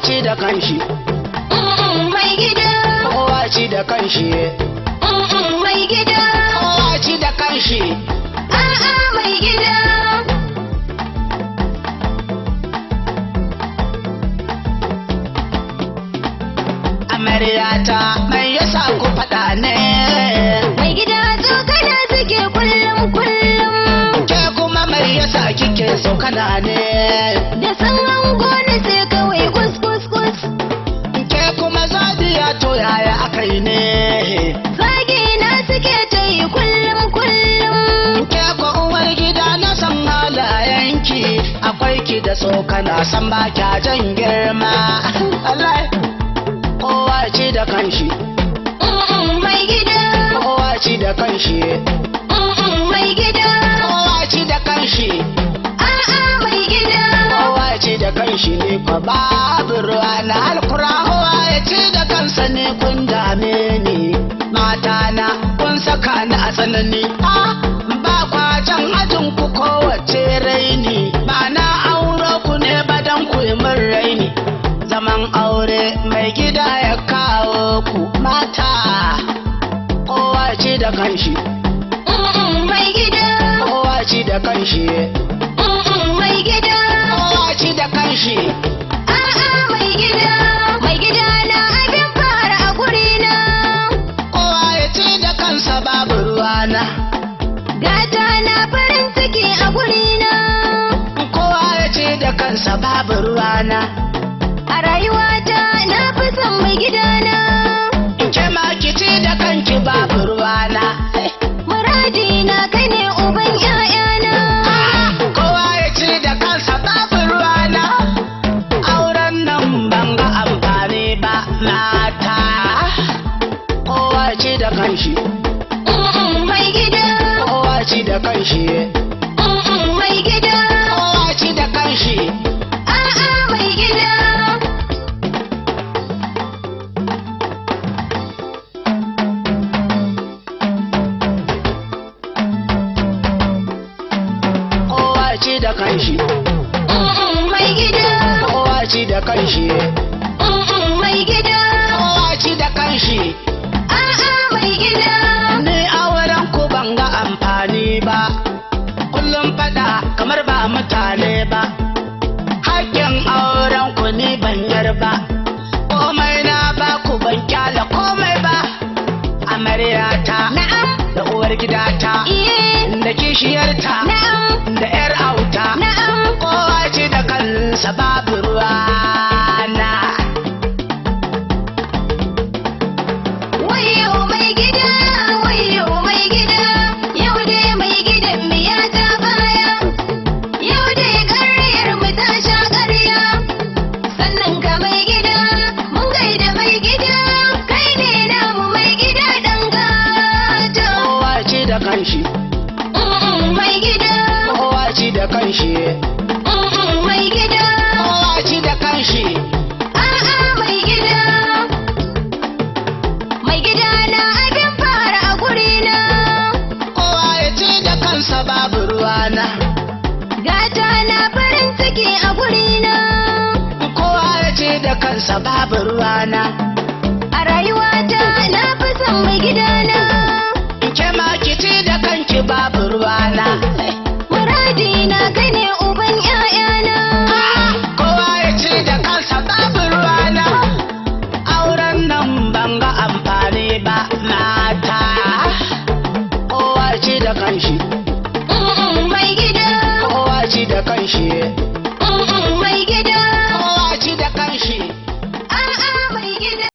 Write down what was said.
ci da kanshi. Mai gida. Kowa ci da kanshi. Mai gida. Kowa ci da kanshi. A'a mai gida. Amaryata mai yasa ku faɗa ne? Mai gida tsokana suke kullum kullum. Ke kuma mai yasa kike tsokana ne? Da san hango ni sai kawai kus kus kus. Ke kuma Sadiya to yaya akai ne? Zagi na suke ta yi kullum kullum. Ke ko uwar gida na san halayenki, akwai ki da tsokana san ba kya jan girma. Allah kowa ci da kanshi. Mai gida. Kowa ci da kanshi. Mai gida. Kowa ci da kanshi. A'a mai gida. Kowa ci da kanshi ne ko babu ruwa na alkura. Kowa ya ci da kansa ne kun dame ni. Mata na kun saka ni a tsanani. Ba kwajan ajin ku kowace raini. Ba na auro ku ne ba dan ku yi min raini. Zaman aure mai gida ya kawo ku mata. Kowa ci da kanshi. Mai gida. Kowa ci da kanshi. Mai gida. Kowa ci da kanshi. A'a mai gida. Mai gida na abin fara a gurina. Kowa ya ci da kansa babu ruwana. Gata na farin ciki a gurina. Kowa ya ci da kansa babu ruwana. A rayuwata na fi son mai gidana. Ke ma ki ci da kanki babu ruwana. Muradi na kai ne uban 'ya'yana. Kowa ya ci da kansa babu ruwana. Auren nan ban ga amfani ba mata. Kowa ci da kanshi. Mai gida. Kowa ci da kanshi. Mai gida. Kowa ci da kanshi. A'a mai gida. Kowa ci da kanshi. Mai gida. Kowa ci da kanshi. Mai gida. Kowa ci da kanshi. A'a mai gida. Ni auren ku ban ga amfani ba. Kullum fada kamar ba mutane ba. Hakkin auren ku ni ban yarba. Komai na ba ku ban kyala komai ba. Amaryata Na'am. da uwar gidata Iye. da kishiyarta Na'am. da yar auta. Na'am. Kowa ci da kansa babu ruwana. Wayo mai gida, wayo mai gida, yau dai mai gidan mu ya ta baya, yau dai ƙaryar mu ta sha ƙarya, sannan ka mai gida, mun gaida mai gida, kai ne namu mai gida ɗan gata. Kowa ci da kanshi. Mai gida. Kowa ci da kanshi. Mai gida. Kowa ci da kanshi. A'a mai gida. Mai gida na abin fara a gurina. Kowa ya ci da kansa babu ruwana. Gata na farin ciki a gurina. Kowa ya ci da kansa babu ruwana. A rayuwata na fi son mai gidana. Ke ma ki ci da kanki babu ruwana. Muradi na kai ne uban 'ya'yana. Kowa ya ci da kansa babu ruwana. Auren nan ban ga amfani ba mata. Kowa ci da kanshi. Mai gida. Kowa ci da kanshi. Mai gida.